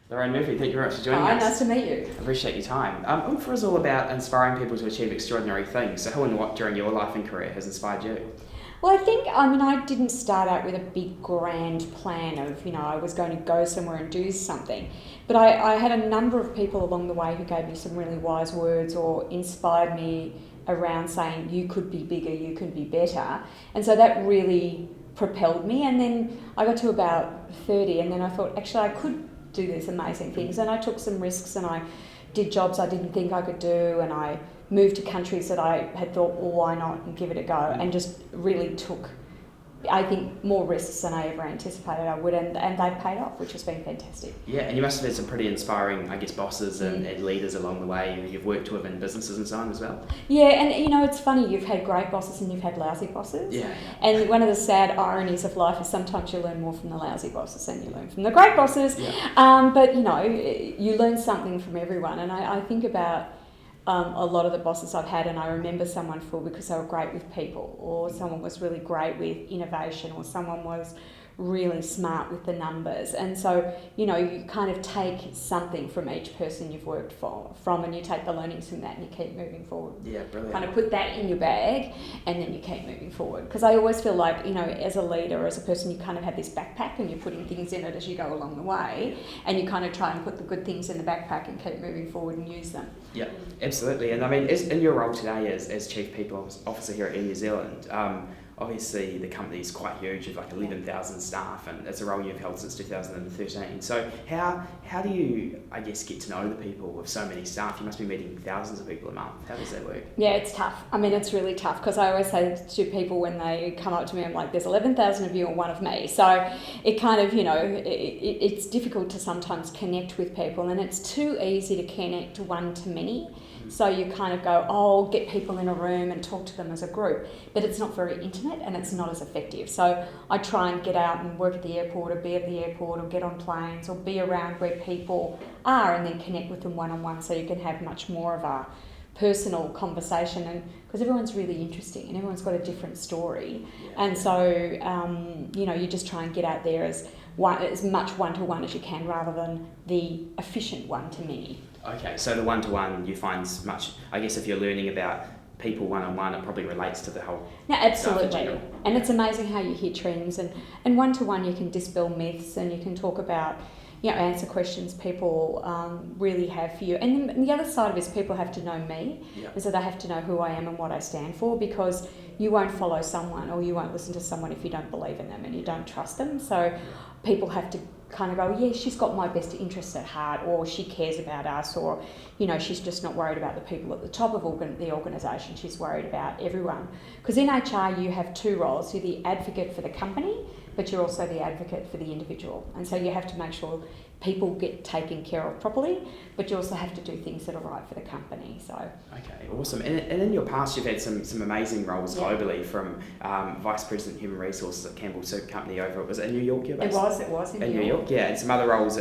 Lorraine Murphy, thank you very much for joining Hi, us. nice to meet you. I appreciate your time. Oompher is all about inspiring people to achieve extraordinary things. So who and what during your life and career has inspired you? Well, I didn't start out with a big grand plan of, I was going to go somewhere and do something. But I had a number of people along the way who gave me some really wise words or inspired me around saying, you could be bigger, you can be better. And so that really propelled me. And then I got to about 30 and then I thought, actually, I could do these amazing things. And I took some risks and I did jobs I didn't think I could do, and I moved to countries that I had thought, well, why not, and give it a go, and just really took, I think, more risks than I ever anticipated I would, and they've paid off, which has been fantastic. Yeah, and you must have had some pretty inspiring, I guess, bosses and leaders along the way you've worked with in businesses and so on as well. Yeah, and it's funny, you've had great bosses and you've had lousy bosses. Yeah. And one of the sad ironies of life is sometimes you learn more from the lousy bosses than you learn from the great bosses. Yeah. But, you learn something from everyone, and I think about a lot of the bosses I've had, and I remember someone because they were great with people, or someone was really great with innovation, or someone was really smart with the numbers. And so, you kind of take something from each person you've worked from, and you take the learnings from that and you keep moving forward. Yeah, brilliant. Kind of put that in your bag and then you keep moving forward. Because I always feel like, as a leader, as a person, you kind of have this backpack and you're putting things in it as you go along the way, and you kind of try and put the good things in the backpack and keep moving forward and use them. Yeah, absolutely. And I mean, in your role today as Chief People Officer here at Air New Zealand, obviously the company is quite huge with like 11,000 staff, and it's a role you've held since 2013. So how do you, I guess, get to know the people with so many staff? You must be meeting thousands of people a month. How does that work? Yeah, it's tough. I mean, it's really tough, because I always say to people when they come up to me, I'm like, there's 11,000 of you and one of me. So it kind of, it's difficult to sometimes connect with people, and it's too easy to connect one to many. So you kind of go, get people in a room and talk to them as a group. But it's not very intimate and it's not as effective. So I try and get out and work at the airport, or be at the airport, or get on planes, or be around where people are, and then connect with them one-on-one, so you can have much more of a personal conversation, and because everyone's really interesting and everyone's got a different story. And so, you just try and get out there as much one-to-one as you can, rather than the efficient one-to-many. Okay, so the one-to-one you find much, I guess if you're learning about people one-on-one, it probably relates to the whole No, absolutely. staff in general. And it's amazing how you hear trends, and one-to-one you can dispel myths, and you can talk about, answer questions people really have for you. And then the other side of it is people have to know me, and so they have to know who I am and what I stand for, because you won't follow someone, or you won't listen to someone if you don't believe in them and you don't trust them. So people have to kind of go, she's got my best interests at heart, or she cares about us, or, she's just not worried about the people at the top of the organisation, she's worried about everyone. Because in HR you have two roles, you're the advocate for the company, but you're also the advocate for the individual. And so you have to make sure people get taken care of properly, but you also have to do things that are right for the company. So okay, awesome. And in your past, you've had some amazing roles globally, from Vice President Human Resources at Campbell Soup Company over, was it in New York? It was in New York. Yeah, and some other roles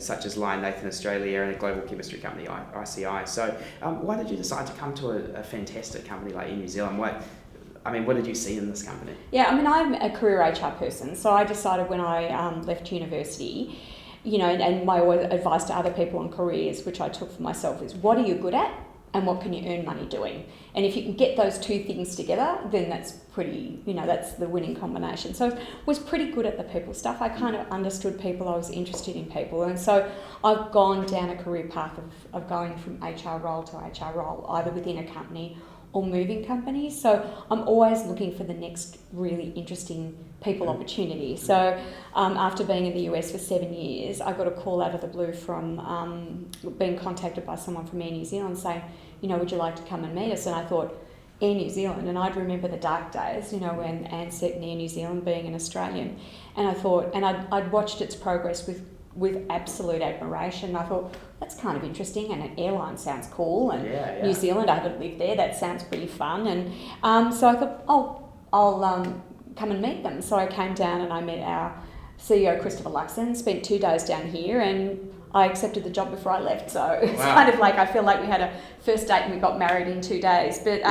such as Lion Nathan Australia and a global chemistry company, ICI. So why did you decide to come to a fantastic company like Air New Zealand? What did you see in this company? Yeah, I'm a career HR person, so I decided when I left university, and my advice to other people on careers, which I took for myself, is what are you good at and what can you earn money doing? And if you can get those two things together, then that's pretty, that's the winning combination. So I was pretty good at the people stuff. I kind of understood people, I was interested in people. And so I've gone down a career path of going from HR role to HR role, either within a company or moving companies. So I'm always looking for the next really interesting people opportunity. So after being in the US for 7 years, I got a call out of the blue from being contacted by someone from Air New Zealand saying, would you like to come and meet us? And I thought, Air New Zealand, and I'd remember the dark days, when Ansett and Air New Zealand, being an Australian, and I thought, and I'd watched its progress with absolute admiration. I thought, that's kind of interesting, and an airline sounds cool, and New Zealand, I haven't lived there, that sounds pretty fun. And so I thought, I'll come and meet them. So I came down and I met our CEO, Christopher Luxon, spent 2 days down here, and I accepted the job before I left. So it's kind of like, I feel like we had a first date and we got married in 2 days, but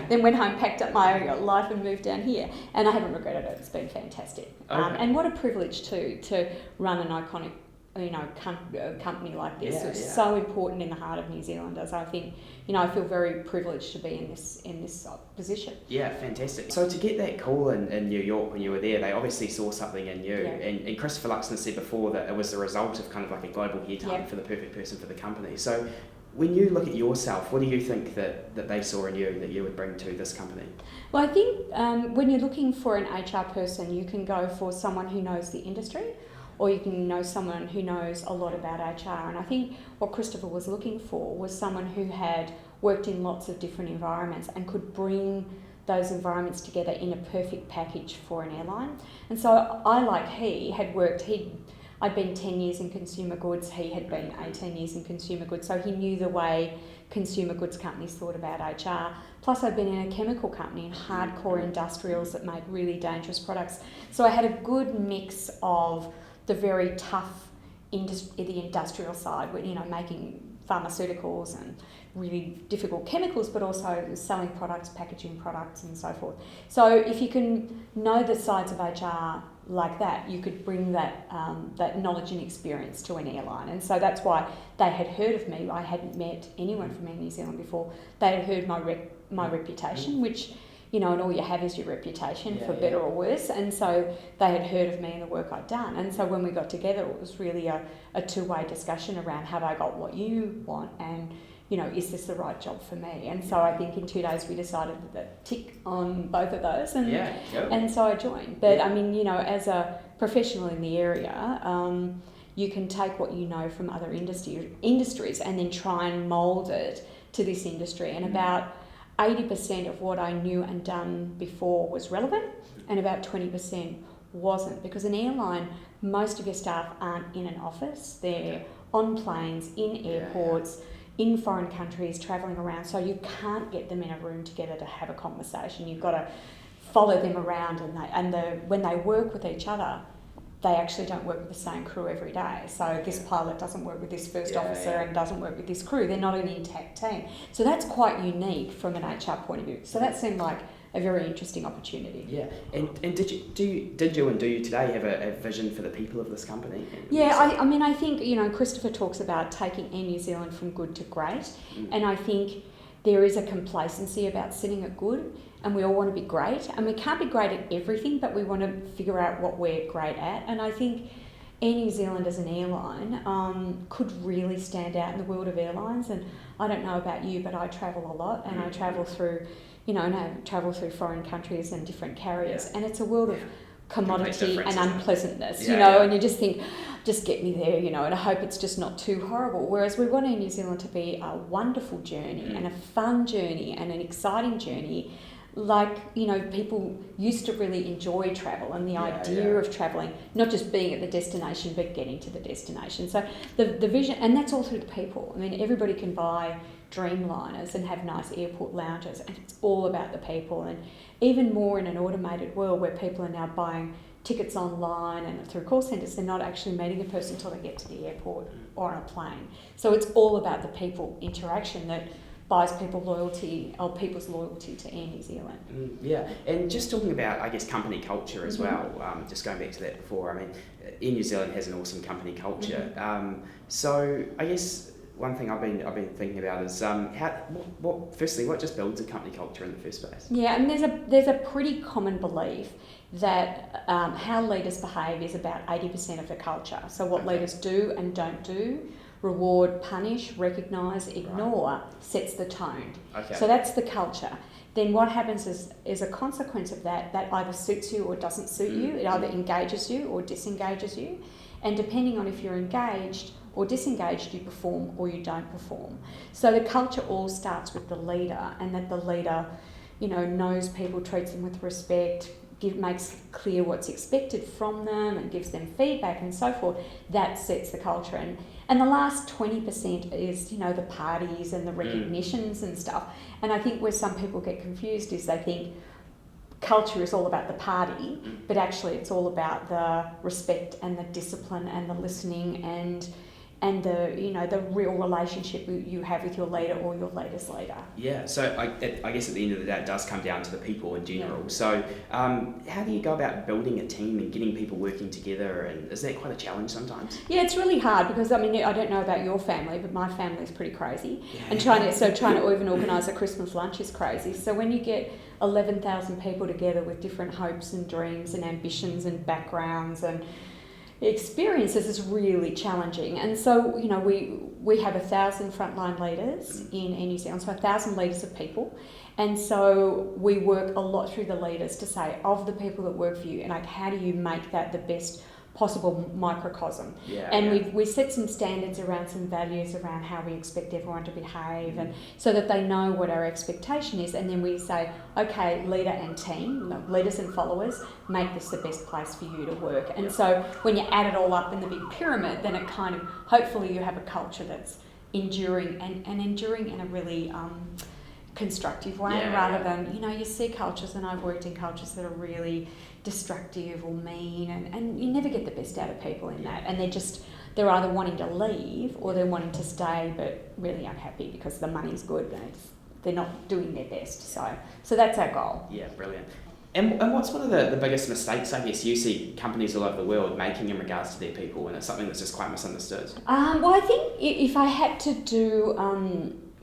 then went home, packed up my life and moved down here. And I haven't regretted it. It's been fantastic. Okay. And what a privilege too, to run an iconic company like this. Yeah, It's yeah. so important in the heart of New Zealanders. I think, I feel very privileged to be in this position. Yeah, fantastic. So to get that call in New York when you were there, they obviously saw something in you. Yeah. And Christopher Luxon said before that it was the result of kind of like a global headhunt Yeah. for the perfect person for the company. So when you look at yourself, what do you think that they saw in you that you would bring to this company? Well, I think when you're looking for an HR person, you can go for someone who knows the industry, or you can know someone who knows a lot about HR. And I think what Christopher was looking for was someone who had worked in lots of different environments and could bring those environments together in a perfect package for an airline. And so I'd been 10 years in consumer goods, he had been 18 years in consumer goods, so he knew the way consumer goods companies thought about HR. Plus I'd been in a chemical company in hardcore industrials that made really dangerous products. So I had a good mix of the very tough the industrial side, making pharmaceuticals and really difficult chemicals, but also selling products, packaging products and so forth. So if you can know the sides of HR like that, you could bring that knowledge and experience to an airline. And so that's why they had heard of me. I hadn't met anyone from Air New Zealand before. They had heard my reputation, which, and all you have is your reputation, for better or worse. And so they had heard of me and the work I'd done. And so when we got together, it was really a two-way discussion around, have I got what you want, and is this the right job for me? And so I think in 2 days we decided that tick on both of those, and and so I joined. But I mean, as a professional in the area, you can take what you know from other industries and then try and mould it to this industry. And about 80% of what I knew and done before was relevant, and about 20% wasn't, because an airline, most of your staff aren't in an office. They're on planes, in airports, in foreign countries, travelling around, so you can't get them in a room together to have a conversation. You've got to follow them around, when they work with each other, they actually don't work with the same crew every day. So this pilot doesn't work with this first officer and doesn't work with this crew. They're not an intact team. So that's quite unique from an HR point of view. So that seemed like a very interesting opportunity. Yeah, and did you and do you today have a vision for the people of this company? Yeah, I think, Christopher talks about taking Air New Zealand from good to great, and I think there is a complacency about sitting at good, and we all want to be great, and we can't be great at everything, but we want to figure out what we're great at. And I think Air New Zealand as an airline could really stand out in the world of airlines. And I don't know about you, but I travel a lot, and I travel through foreign countries and different carriers, and it's a world of commodity and unpleasantness, and you just think, just get me there, and I hope it's just not too horrible. Whereas we want Air New Zealand to be a wonderful journey and a fun journey and an exciting journey. Like, people used to really enjoy travel and the idea of travelling, not just being at the destination, but getting to the destination. So the vision, and that's all through the people. I mean, everybody can buy Dreamliners and have nice airport lounges, and it's all about the people. And even more in an automated world where people are now buying tickets online and through call centres, they're not actually meeting a person until they get to the airport or on a plane. So it's all about the people interaction that buys people's loyalty to Air New Zealand. And just talking about, I guess, company culture as well, just going back to that before, I mean, Air New Zealand has an awesome company culture. So I guess one thing I've been thinking about is what just builds a company culture in the first place? Yeah, and there's a pretty common belief that how leaders behave is about 80% of the culture. So what leaders do and don't do, reward, punish, recognise, ignore, sets the tone. So that's the culture. Then what happens is a consequence of that either suits you or doesn't suit you. It either engages you or disengages you. And depending on if you're engaged or disengaged, you perform or you don't perform. So the culture all starts with the leader, and that the leader, knows people, treats them with respect, makes clear what's expected from them and gives them feedback and so forth. That sets the culture. And the last 20% is, the parties and the recognitions and stuff. And I think where some people get confused is they think culture is all about the party, but actually it's all about the respect and the discipline and the listening and and the real relationship you have with your leader or your leader's leader. Yeah, so I guess at the end of the day it does come down to the people in general. Yeah. So how do you go about building a team and getting people working together, and is that quite a challenge sometimes? Yeah, it's really hard because I don't know about your family, but my family's pretty crazy. Yeah. And trying to even organise a Christmas lunch is crazy. So when you get 11,000 people together with different hopes and dreams and ambitions and backgrounds and experiences, is really challenging. And so we have 1,000 frontline leaders in New Zealand, so 1,000 leaders of people. And so we work a lot through the leaders to say, of the people that work for you, and like, how do you make that the best possible microcosm? We set some standards around some values around how we expect everyone to behave, and so that they know what our expectation is. And then we say, okay, leader and team, leaders and followers, make this the best place for you to work. And so when you add it all up in the big pyramid, then it kind of, hopefully you have a culture that's enduring and enduring in a really constructive way, rather than, you see cultures, and I've worked in cultures that are really destructive or mean, and you never get the best out of people in that, and they're either wanting to leave or they're wanting to stay but really unhappy because the money's good and they're not doing their best. So that's our goal. Yeah, brilliant. And what's one of the biggest mistakes, I guess, you see companies all over the world making in regards to their people, and it's something that's just quite misunderstood? Well, I think if I had to do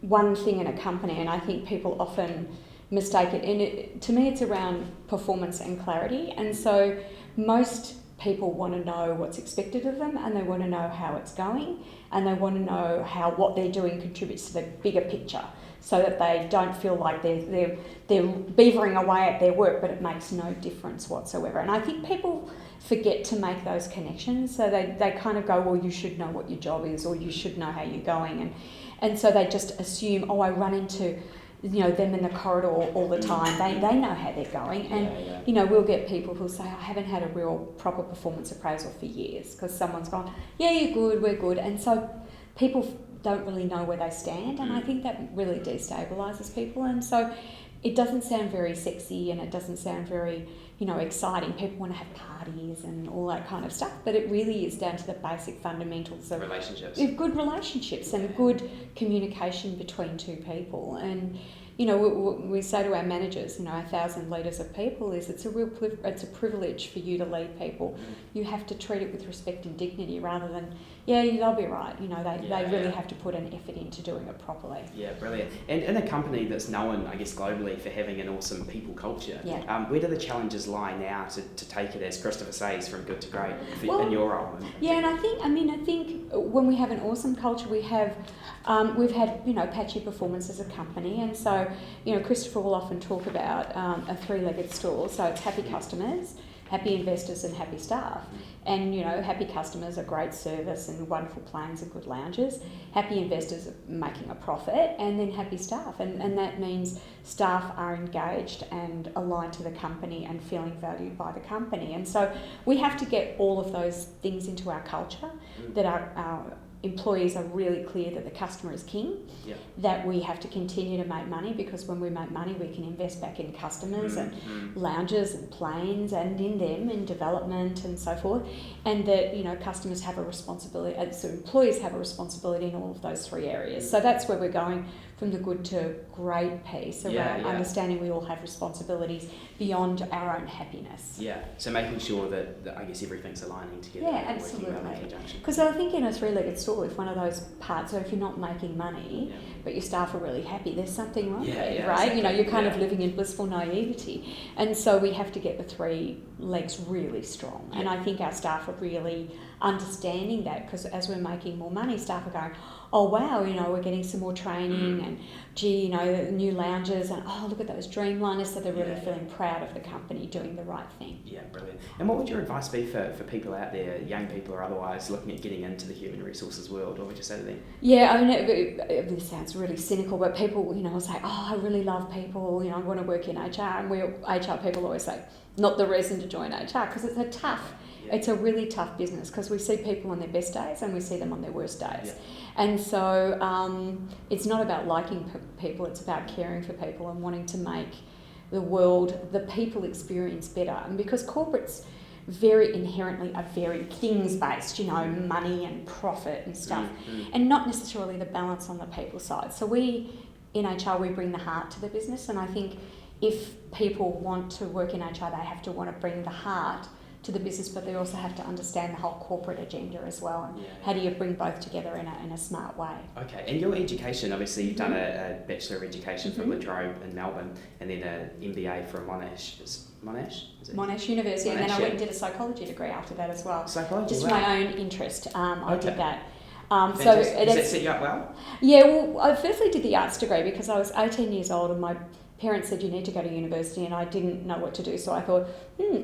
one thing in a company, and I think people often mistake it, and to me it's around performance and clarity. And so most people want to know what's expected of them, and they want to know how it's going, and they want to know how what they're doing contributes to the bigger picture, so that they don't feel like they're beavering away at their work, but it makes no difference whatsoever. And I think people forget to make those connections, so they kind of go, well, you should know what your job is, or you should know how you're going, and so they just assume, oh, I run into them in the corridor all the time. They know how they're going. And, we'll get people who'll say, I haven't had a real proper performance appraisal for years, because someone's gone, yeah, you're good, we're good. And so people don't really know where they stand. And I think that really destabilises people. And so it doesn't sound very sexy, and it doesn't sound very, exciting. People want to have parties and all that kind of stuff, but it really is down to the basic fundamentals of relationships. Good relationships and good communication between two people. And we say to our managers, 1,000 leaders of people, it's a privilege for you to lead people. You have to treat it with respect and dignity, rather than, they'll be right. They really have to put an effort into doing it properly. Yeah, brilliant. And in a company that's known, I guess, globally for having an awesome people culture, where do the challenges lie now to take it, as Christopher says, from good to great in your role? And I think when we have an awesome culture, we've had patchy performance as a company. And so Christopher will often talk about a three-legged stool. So it's happy customers, happy investors, and happy staff. And happy customers are great service and wonderful planes and good lounges. Happy investors are making a profit, and then happy staff, and that means staff are engaged and aligned to the company and feeling valued by the company. And so we have to get all of those things into our culture, that our employees are really clear that the customer is king, that we have to continue to make money, because when we make money we can invest back in customers and lounges and planes, and in them in development and so forth, and that customers have a responsibility, so employees have a responsibility in all of those three areas. So that's where we're going from the good to great piece around understanding we all have responsibilities beyond our own happiness. Yeah, so making sure that I guess everything's aligning together. Yeah, absolutely. Because I think in a three-legged stool, if one of those parts, so if you're not making money, but your staff are really happy, there's something wrong there, right? Exactly. You're kind of living in blissful naivety. And so we have to get the three legs really strong. And I think our staff are really understanding that, because as we're making more money, staff are going, oh wow, we're getting some more training, and gee, new lounges, and oh, look at those Dreamliners, so they're really feeling proud of the company doing the right thing. Yeah, brilliant. And what would your advice be for people out there, young people or otherwise, looking at getting into the human resources world? What would you say to them? Yeah, I mean, this sounds really cynical, but people, will say, oh, I really love people, I want to work in HR, and HR people always say, not the reason to join HR, because it's a really tough business, because we see people on their best days and we see them on their worst days. Yeah. And so it's not about liking people, it's about caring for people and wanting to make the world, the people experience better. And because corporates very inherently are very things-based, you know, money and profit and stuff, and not necessarily the balance on the people side. So in HR, we bring the heart to the business, and I think if people want to work in HR, they have to want to bring the heart to the business, but they also have to understand the whole corporate agenda as well. And how do you bring both together in a smart way? Okay, and your education, obviously you've done a Bachelor of Education from La Trobe in Melbourne, and then an MBA from Monash. Is it? Monash University, Monash, and then I went and did a psychology degree after that as well. Psychology, just wow. my own interest. I did that. So does that set you up well? Yeah, well, I firstly did the arts degree because I was 18 years old and my parents said you need to go to university, and I didn't know what to do, so I thought,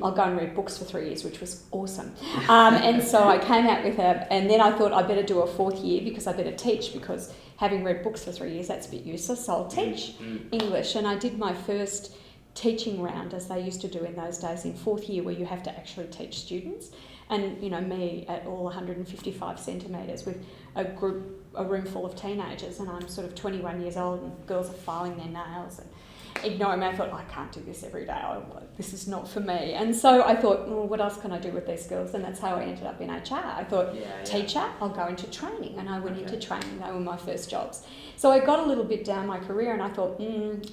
I'll go and read books for 3 years, which was awesome. And so I came out with it, and then I thought I better do a 4th year because I better teach, because having read books for 3 years, that's a bit useless, so I'll teach English. And I did my first teaching round, as they used to do in those days, in 4th year, where you have to actually teach students. And, you know, me at all 155 centimetres with a room full of teenagers, and I'm sort of 21 years old, and girls are filing their nails and ignoring me. I thought, I can't do this every day. This is not for me. And so I thought, well, what else can I do with these skills? And that's how I ended up in HR. I thought, teacher, I'll go into training. And I went into training. They were my first jobs. So I got a little bit down my career, and I thought,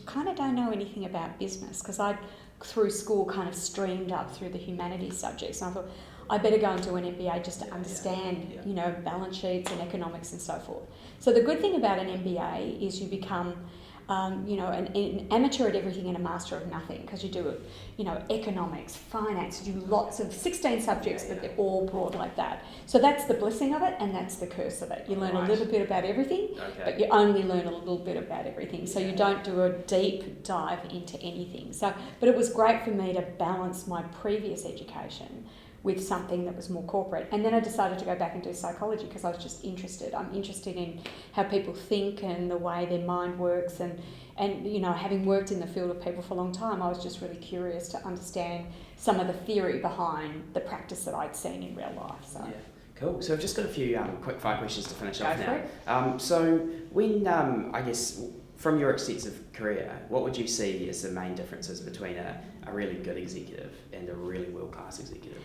kind of don't know anything about business, because I'd, through school, kind of streamed up through the humanities subjects. And I thought, I better go and do an MBA just to understand, you know, balance sheets and economics and so forth. So the good thing about an MBA is you become an amateur at everything and a master of nothing, because you do, economics, finance, you do lots of 16 subjects, but they're all broad like that. So that's the blessing of it, and that's the curse of it. You learn a little bit about everything, but you only learn a little bit about everything. So you don't do a deep dive into anything. But it was great for me to balance my previous education with something that was more corporate. And then I decided to go back and do psychology because I was just interested. I'm interested in how people think and the way their mind works, and having worked in the field of people for a long time, I was just really curious to understand some of the theory behind the practice that I'd seen in real life. So. Yeah. Cool. So I've just got a few quick fire questions to finish off now. So when, from your extensive career, what would you see as the main differences between a really good executive and a really world-class executive?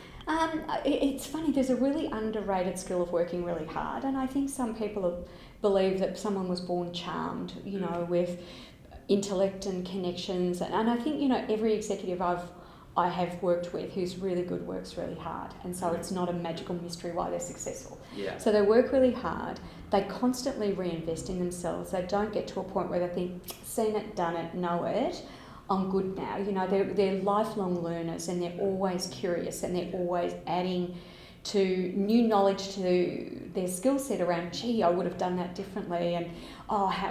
It's funny, there's a really underrated skill of working really hard, and I think some people believe that someone was born charmed, with intellect and connections, and I think, every executive I have worked with who's really good works really hard, and so it's not a magical mystery why they're successful. Yeah. So they work really hard, they constantly reinvest in themselves, they don't get to a point where they think, seen it, done it, know it, I'm good now. They're lifelong learners, and they're always curious, and they're always adding to new knowledge to their skill set around, gee, I would have done that differently, and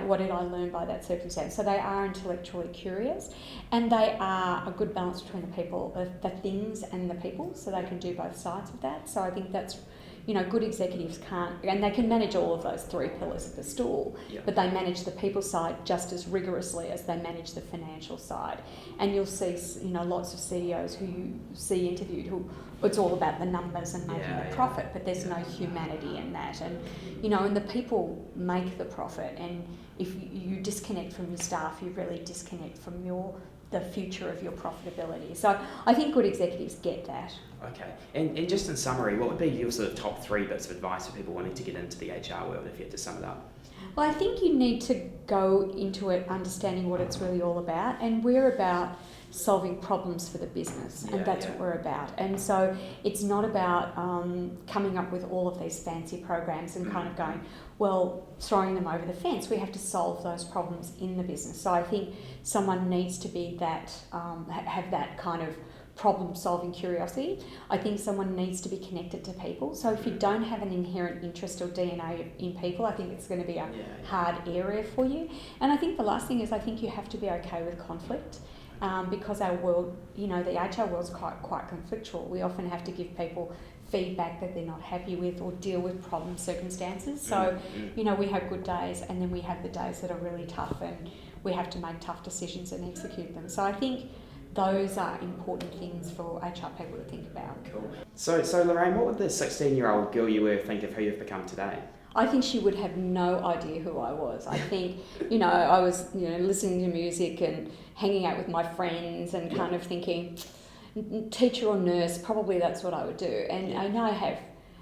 what did I learn by that circumstance? So they are intellectually curious, and they are a good balance between the people, the things and the people, so they can do both sides of that. So I think that's, good executives can't, and they can manage all of those 3 pillars of the stool, but they manage the people side just as rigorously as they manage the financial side. And you'll see, lots of CEOs who you see interviewed who it's all about the numbers and making the profit, but there's no humanity in that. And, and the people make the profit, and if you disconnect from your staff, you really disconnect from the future of your profitability. So I think good executives get that. Okay. And just in summary, what would be your sort of top 3 bits of advice for people wanting to get into the HR world, if you had to sum it up? Well, I think you need to go into it understanding what it's really all about, and we're about solving problems for the business, and that's what we're about. And so it's not about coming up with all of these fancy programs and kind of going, well, throwing them over the fence. We have to solve those problems in the business. So I think someone needs to be that, have that kind of problem-solving curiosity. I think someone needs to be connected to people. So if you don't have an inherent interest or DNA in people, I think it's going to be a hard area for you. And I think the last thing is, I think you have to be okay with conflict. Because our world, the HR world's quite conflictual. We often have to give people feedback that they're not happy with, or deal with problem circumstances. So, we have good days, and then we have the days that are really tough, and we have to make tough decisions and execute them. So I think those are important things for HR people to think about. Cool. So Lorraine, what would the 16-year-old girl you were think of who you've become today? I think she would have no idea who I was. I think, I was, listening to music and hanging out with my friends and kind of thinking, teacher or nurse, probably that's what I would do. And Yeah. I know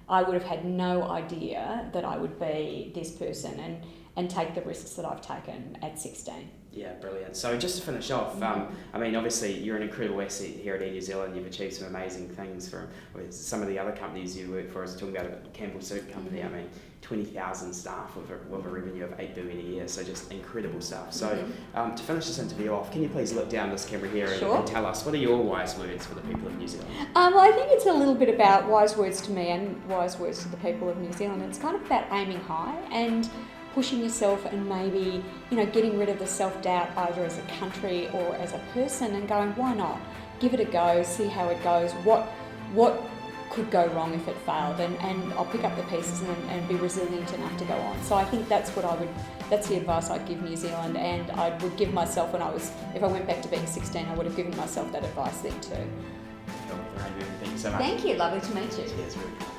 I would have had no idea that I would be this person and take the risks that I've taken at 16. Yeah, brilliant. So just to finish off, I mean, obviously you're an incredible asset here at Air New Zealand. You've achieved some amazing things for some of the other companies you work for. I was talking about Campbell Soup Company. I mean, 20,000 staff with a revenue of $8 billion a year. So just incredible stuff. So to finish this interview off, can you please look down this camera here and tell us, what are your wise words for the people of New Zealand? Well, I think it's a little bit about wise words to me and wise words to the people of New Zealand. It's kind of about aiming high and pushing yourself and maybe, getting rid of the self-doubt either as a country or as a person and going, why not? Give it a go, see how it goes. What could go wrong if it failed? And I'll pick up the pieces and be resilient enough to go on. So I think that's that's the advice I'd give New Zealand, and I would give myself if I went back to being 16, I would have given myself that advice then too. Cool. Lorraine, thank you so much. Thank you, lovely to meet you. Cheers, really.